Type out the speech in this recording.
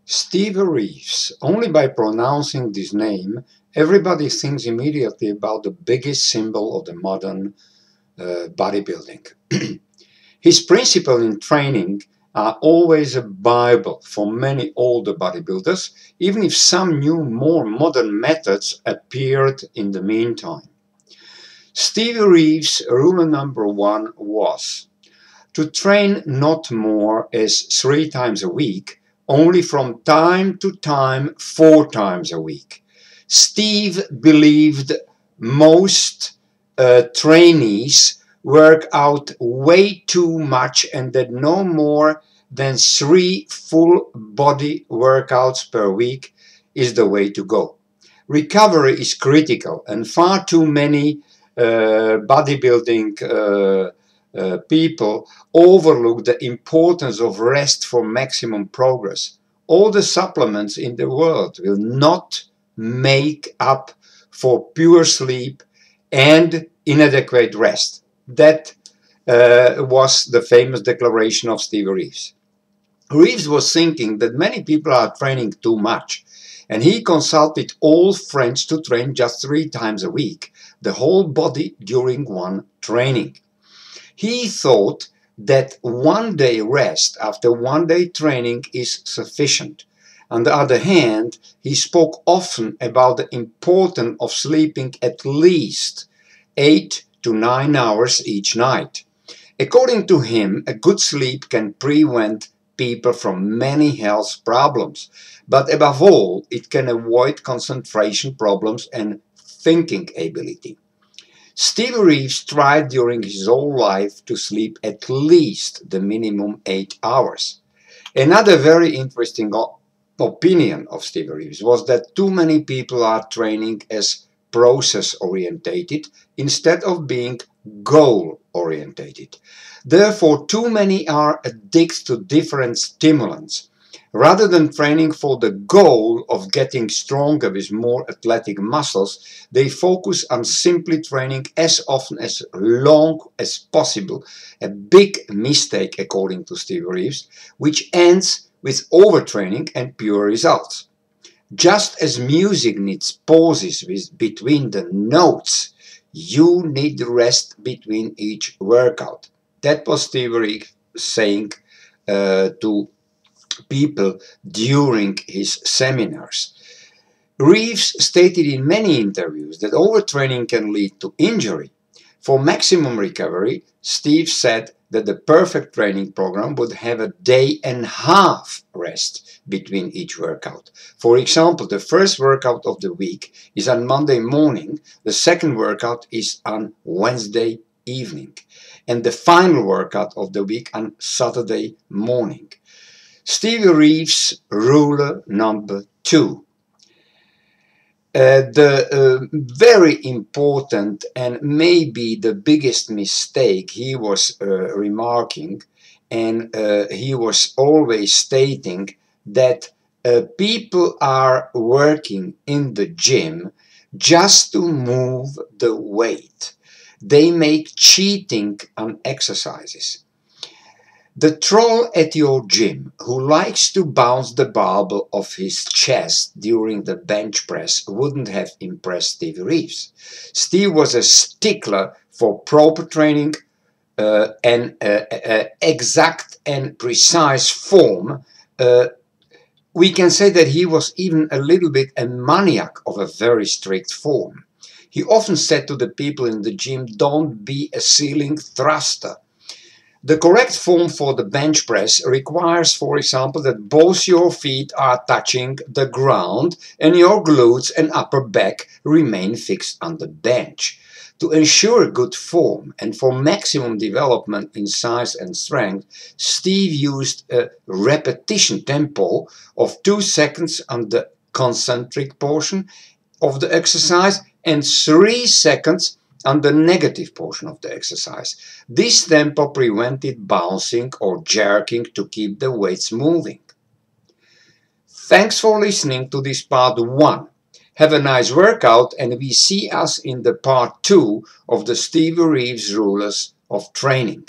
Steve Reeves. Only by pronouncing this name, everybody thinks immediately about the biggest symbol of the modern bodybuilding. His principles in training are always a Bible for many older bodybuilders, even if some new, more modern methods appeared in the meantime. Steve Reeves' rule number one was to train not more as 3 times a week, only from time to time 4 times a week. Steve believed most trainees work out way too much and that no more than 3 full body workouts per week is the way to go. Recovery is critical, and far too many bodybuilding people overlook the importance of rest for maximum progress. All the supplements in the world will not make up for pure sleep and inadequate rest. That was the famous declaration of Steve Reeves. Reeves was thinking that many people are training too much, and he consulted all friends to train just 3 times a week, the whole body during one training. He thought that 1 day rest after 1 day training is sufficient. On the other hand, he spoke often about the importance of sleeping at least 8 to 9 hours each night. According to him, a good sleep can prevent people from many health problems, but above all, it can avoid concentration problems and thinking ability. Steve Reeves tried during his whole life to sleep at least the minimum 8 hours. Another very interesting opinion of Steve Reeves was that too many people are training as process-orientated instead of being goal-orientated. Therefore, too many are addicted to different stimulants. Rather than training for the goal of getting stronger with more athletic muscles, they focus on simply training as often as long as possible. A big mistake, according to Steve Reeves, which ends with overtraining and poor results. Just as music needs pauses between the notes, you need rest between each workout. That was Steve Reeves saying to people during his seminars. Reeves stated in many interviews that overtraining can lead to injury. For maximum recovery, Steve said that the perfect training program would have a day and a half rest between each workout. For example, the first workout of the week is on Monday morning, the second workout is on Wednesday evening, and the final workout of the week on Saturday morning. Steve Reeves' rule number two. The very important and maybe the biggest mistake he was remarking, and he was always stating that people are working in the gym just to move the weight. They make cheating on exercises. The troll at your gym who likes to bounce the barbell off his chest during the bench press wouldn't have impressed Steve Reeves. Steve was a stickler for proper training and exact and precise form. We can say that he was even a little bit a maniac of a very strict form. He often said to the people in the gym, "Don't be a ceiling thruster." The correct form for the bench press requires, for example, that both your feet are touching the ground and your glutes and upper back remain fixed on the bench. To ensure good form and for maximum development in size and strength, Steve used a repetition tempo of 2 seconds on the concentric portion of the exercise and 3 seconds on the negative portion of the exercise. This tempo prevented bouncing or jerking to keep the weights moving. Thanks for listening to this part 1. Have a nice workout, and we see us in the part 2 of the Steve Reeves rules of training.